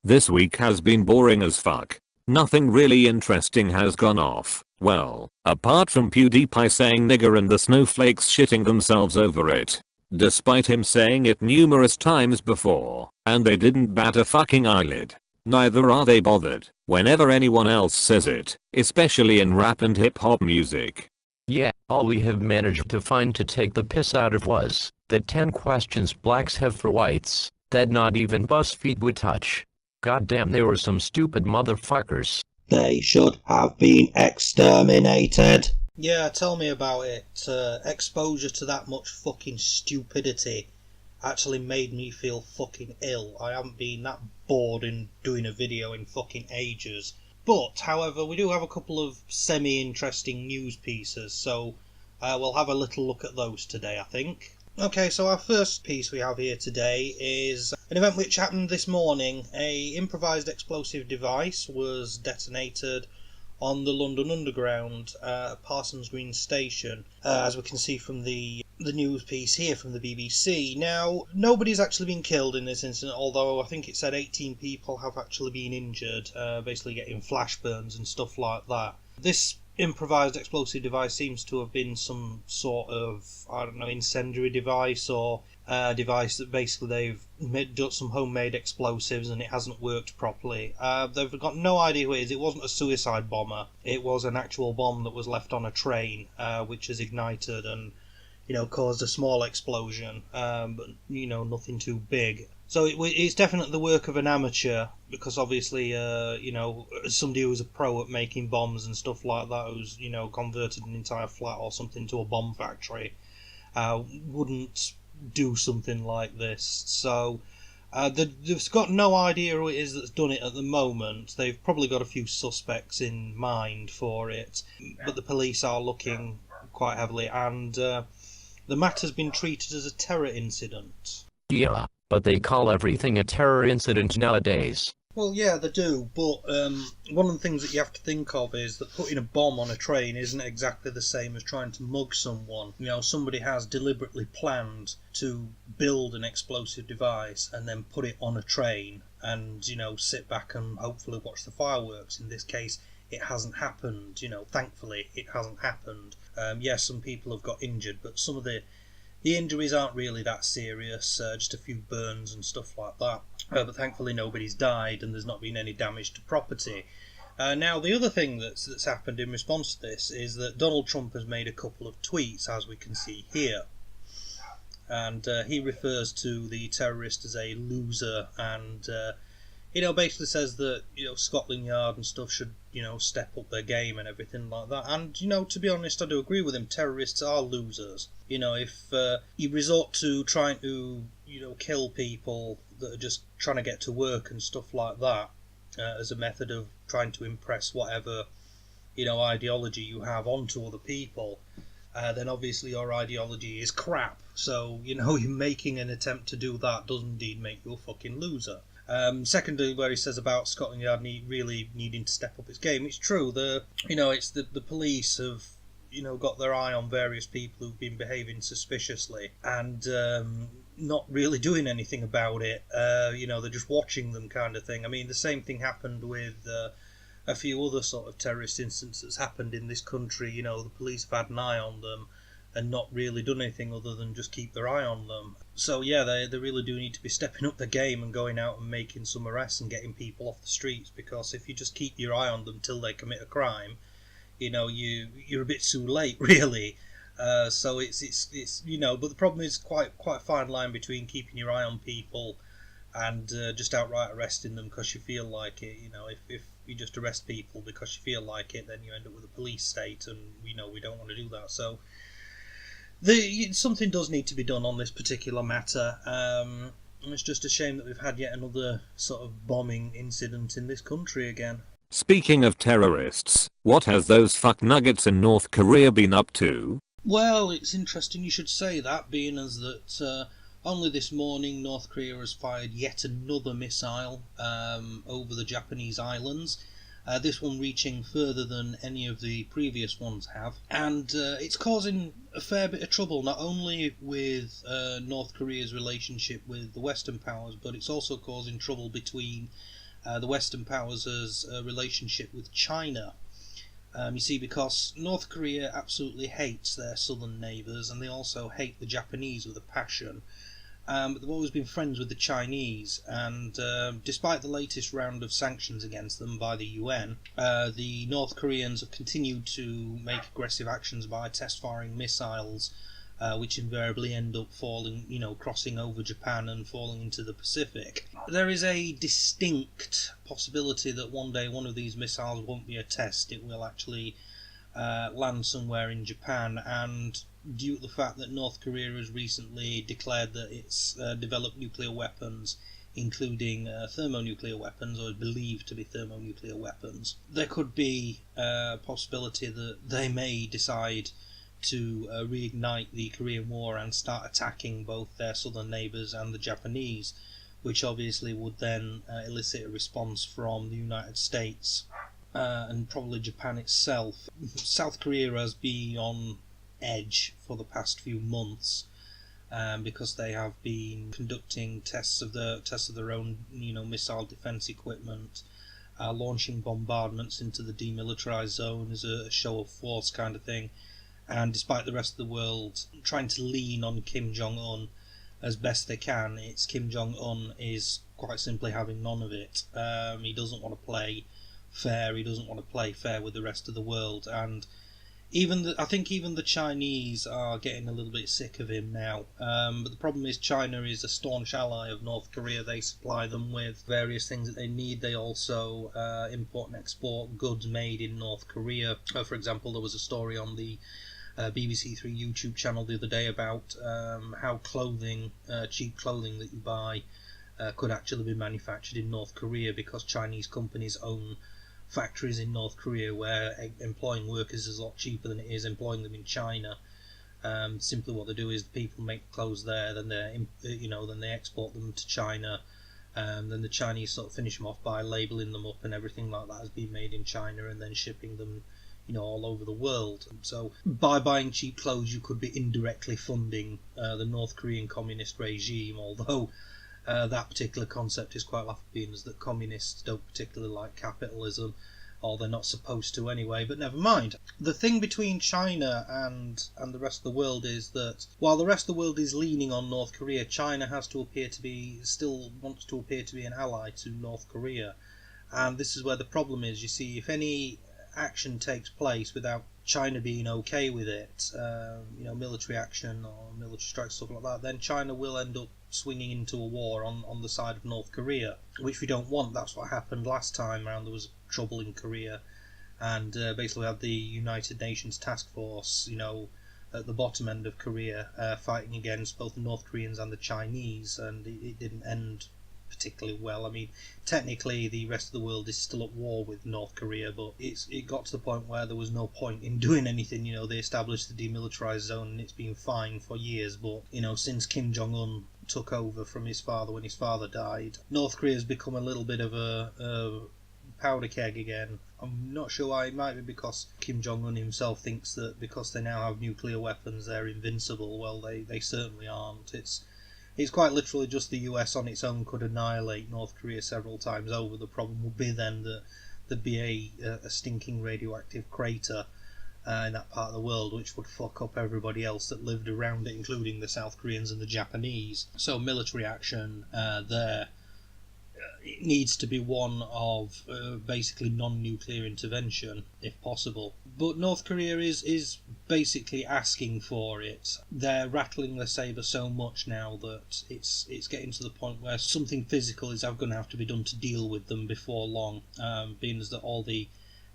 This week has been boring as fuck. Nothing really interesting has gone off. Well, apart from PewDiePie saying nigger and the snowflakes shitting themselves over it. Despite him saying it numerous times before, and they didn't bat a fucking eyelid. Neither are they bothered whenever anyone else says it, especially in rap and hip hop music. Yeah, all we have managed to find to take the piss out of was the 10 questions blacks have for whites that not even BuzzFeed would touch. Goddamn, they were some stupid motherfuckers. They should have been exterminated. Yeah, tell me about it. Exposure to that much fucking stupidity actually made me feel fucking ill. I haven't been that bored in doing a video in fucking ages. But, however, we do have a couple of semi-interesting news pieces, so we'll have a little look at those today, I think. Okay, so our first piece we have here today is an event which happened this morning. A improvised explosive device was detonated on the London Underground at Parsons Green Station, as we can see from the news piece here from the BBC. Now, nobody's actually been killed in this incident, although I think it said 18 people have actually been injured, basically getting flash burns and stuff like that. This improvised explosive device seems to have been some sort of, I don't know, incendiary device or device that basically they've done some homemade explosives and it hasn't worked properly. They've got no idea who it is. It wasn't a suicide bomber. It was an actual bomb that was left on a train, which has ignited and, caused a small explosion, but, nothing too big. So it's definitely the work of an amateur, because obviously, somebody who's a pro at making bombs and stuff like that, who's, converted an entire flat or something to a bomb factory, wouldn't do something like this. So they've got no idea who it is that's done it at the moment. They've probably got a few suspects in mind for it, but the police are looking quite heavily, and the matter's been treated as a terror incident. Yeah, but they call everything a terror incident nowadays. Well, yeah, they do, but one of the things that you have to think of is that putting a bomb on a train isn't exactly the same as trying to mug someone. Somebody has deliberately planned to build an explosive device and then put it on a train and, sit back and hopefully watch the fireworks. In this case, it hasn't happened. Thankfully, it hasn't happened. Yes, some people have got injured, but some of the injuries aren't really that serious, just a few burns and stuff like that. But thankfully nobody's died and there's not been any damage to property. Now, the other thing that's happened in response to this is that Donald Trump has made a couple of tweets, as we can see here. And he refers to the terrorist as a loser and, basically says that, Scotland Yard and stuff should, step up their game and everything like that. And, to be honest, I do agree with him. Terrorists are losers. If you resort to trying to, kill people that are just trying to get to work and stuff like that as a method of trying to impress whatever, ideology you have onto other people, then obviously your ideology is crap. So, you're making an attempt to do that does indeed make you a fucking loser. Secondly, where he says about Scotland Yard really needing to step up its game, it's true. It's the police have got their eye on various people who've been behaving suspiciously and not really doing anything about it. They're just watching them, kind of thing. I mean, the same thing happened with a few other sort of terrorist incidents that's happened in this country. The police have had an eye on them and not really done anything other than just keep their eye on them. So yeah, they really do need to be stepping up the game and going out and making some arrests and getting people off the streets, because if you just keep your eye on them till they commit a crime, you're a bit too late, really. So it's but the problem is quite a fine line between keeping your eye on people and just outright arresting them because you feel like it. If you just arrest people because you feel like it, then you end up with a police state, and we don't want to do that. So something does need to be done on this particular matter. It's just a shame that we've had yet another sort of bombing incident in this country again. Speaking of terrorists, what has those fuck nuggets in North Korea been up to? Well, it's interesting you should say that, being as that only this morning North Korea has fired yet another missile over the Japanese islands. This one reaching further than any of the previous ones have. And it's causing a fair bit of trouble, not only with North Korea's relationship with the Western powers, but it's also causing trouble between the Western powers' relationship with China. You see, because North Korea absolutely hates their southern neighbours, and they also hate the Japanese with a passion. But they've always been friends with the Chinese, and despite the latest round of sanctions against them by the UN, the North Koreans have continued to make aggressive actions by test-firing missiles, which invariably end up falling, crossing over Japan and falling into the Pacific. There is a distinct possibility that one day one of these missiles won't be a test, it will actually land somewhere in Japan, and due to the fact that North Korea has recently declared that it's developed nuclear weapons, including thermonuclear weapons, or is believed to be thermonuclear weapons, there could be a possibility that they may decide to reignite the Korean War and start attacking both their southern neighbours and the Japanese, which obviously would then elicit a response from the United States and probably Japan itself. South Korea has been on edge for the past few months because they have been conducting tests of their own missile defence equipment, launching bombardments into the demilitarised zone as a show of force kind of thing. And despite the rest of the world trying to lean on Kim Jong-un as best they can, it's Kim Jong-un is quite simply having none of it. He doesn't want to play fair. He doesn't want to play fair with the rest of the world, and I think even the Chinese are getting a little bit sick of him now. But the problem is China is a staunch ally of North Korea. They supply them with various things that they need. They also import and export goods made in North Korea. For example, there was a story on the BBC Three YouTube channel the other day about how cheap clothing that you buy could actually be manufactured in North Korea because Chinese companies own factories in North Korea where employing workers is a lot cheaper than it is employing them in China. Simply what they do is the people make clothes there, then they export them to China, then the Chinese sort of finish them off by labelling them up and everything like that has been made in China and then shipping them all over the world. So by buying cheap clothes you could be indirectly funding the North Korean communist regime, although that particular concept is quite laughable, as that communists don't particularly like capitalism, or they're not supposed to anyway, but never mind. The thing between China and the rest of the world is that while the rest of the world is leaning on North Korea, China still wants to appear to be an ally to North Korea. And this is where the problem is. You see, if any action takes place without China being okay with it, military action or military strikes, stuff like that, then China will end up swinging into a war on the side of North Korea, which we don't want. That's what happened last time around. There was trouble in Korea, and basically we had the United Nations task force, at the bottom end of Korea, fighting against both the North Koreans and the Chinese, and it didn't end particularly well. I mean, technically the rest of the world is still at war with North Korea, but it got to the point where there was no point in doing anything. They established the demilitarized zone and it's been fine for years, but since Kim Jong-un took over from his father when his father died, North Korea has become a little bit of a powder keg again. I'm not sure why. It might be because Kim Jong-un himself thinks that because they now have nuclear weapons they're invincible. Well, they certainly aren't. It's quite literally just the US on its own could annihilate North Korea several times over. The problem would be then that there'd be a stinking radioactive crater in that part of the world, which would fuck up everybody else that lived around it, including the South Koreans and the Japanese. So military action there, it needs to be one of basically non-nuclear intervention, if possible. But North Korea is basically asking for it. They're rattling their sabre so much now that it's getting to the point where something physical is going to have to be done to deal with them before long, being as that all the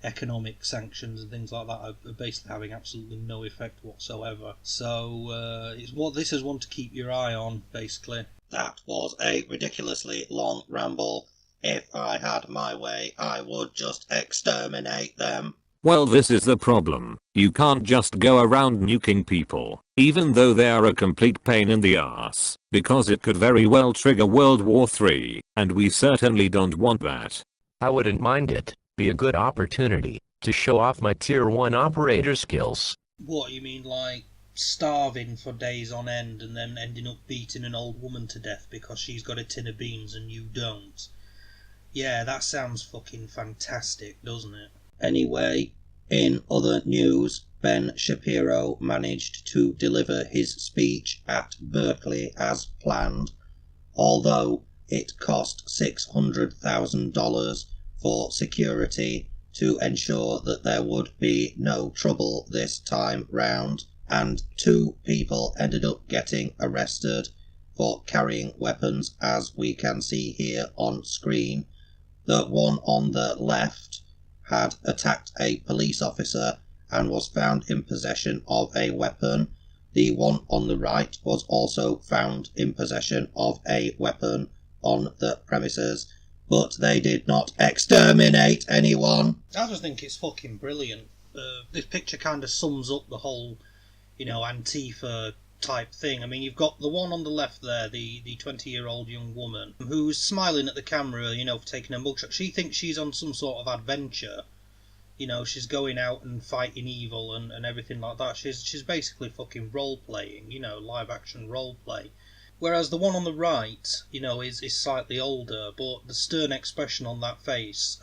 economic sanctions and things like that are basically having absolutely no effect whatsoever. So this is one to keep your eye on, basically. That was a ridiculously long ramble. If I had my way, I would just exterminate them. Well, this is the problem. You can't just go around nuking people, even though they are a complete pain in the ass, because it could very well trigger World War III, and we certainly don't want that. I wouldn't mind it. Be a good opportunity to show off my tier 1 operator skills. What, you mean like starving for days on end and then ending up beating an old woman to death because she's got a tin of beans and you don't? Yeah, that sounds fucking fantastic, doesn't it? Anyway, in other news, Ben Shapiro managed to deliver his speech at Berkeley as planned, although it cost $600,000 for security to ensure that there would be no trouble this time round, and 2 people ended up getting arrested for carrying weapons, as we can see here on screen. The one on the left had attacked a police officer and was found in possession of a weapon. The one on the right was also found in possession of a weapon on the premises, but they did not exterminate anyone. I just think it's fucking brilliant. This picture kind of sums up the whole, Antifa type thing. I mean, you've got the one on the left there, the 20-year-old young woman, who's smiling at the camera, for taking a mugshot. She thinks she's on some sort of adventure. She's going out and fighting evil and everything like that. She's basically fucking role-playing, live action role-play. Whereas the one on the right, is slightly older, but the stern expression on that face,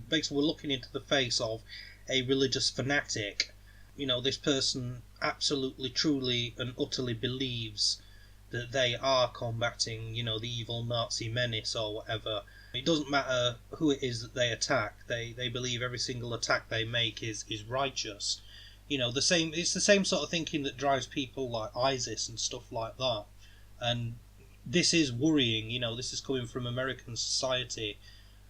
basically we're looking into the face of a religious fanatic. This person absolutely, truly and utterly believes that they are combating, the evil Nazi menace or whatever. It doesn't matter who it is that they attack. They believe every single attack they make is righteous. It's the same sort of thinking that drives people like ISIS and stuff like that. And this is worrying, this is coming from American society.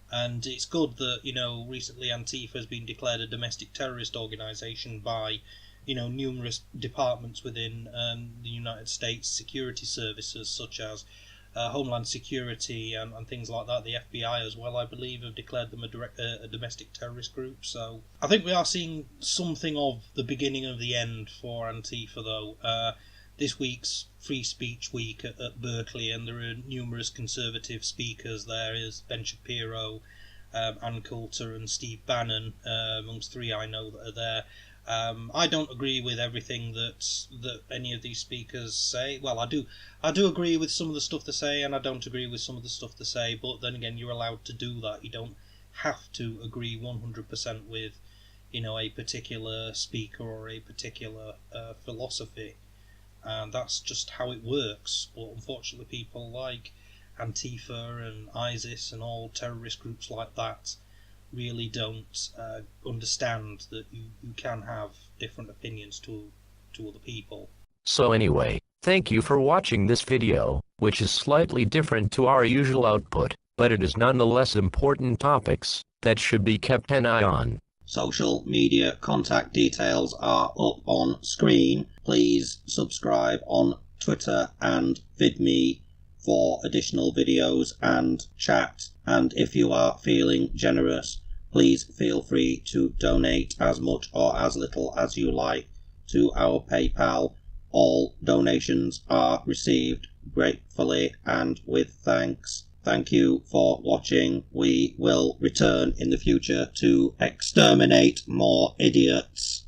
And it's good that, recently Antifa has been declared a domestic terrorist organisation by, numerous departments within the United States security services, such as Homeland Security and things like that. The FBI as well, I believe, have declared them a domestic terrorist group. So I think we are seeing something of the beginning of the end for Antifa, though. This week's Free Speech Week at Berkeley, and there are numerous conservative speakers there. Is Ben Shapiro, Ann Coulter and Steve Bannon, amongst 3 I know that are there. I don't agree with everything that any of these speakers say. Well, I do agree with some of the stuff they say, and I don't agree with some of the stuff they say, but then again, you're allowed to do that. You don't have to agree 100% with, a particular speaker or a particular philosophy. And that's just how it works. But unfortunately, people like Antifa and ISIS and all terrorist groups like that really don't understand that you can have different opinions to other people. So anyway, thank you for watching this video, which is slightly different to our usual output, but it is nonetheless important topics that should be kept an eye on. Social media contact details are up on screen. Please subscribe on Twitter and VidMe for additional videos and chat. And if you are feeling generous, please feel free to donate as much or as little as you like to our PayPal. All donations are received gratefully and with thanks. Thank you for watching. We will return in the future to exterminate more idiots.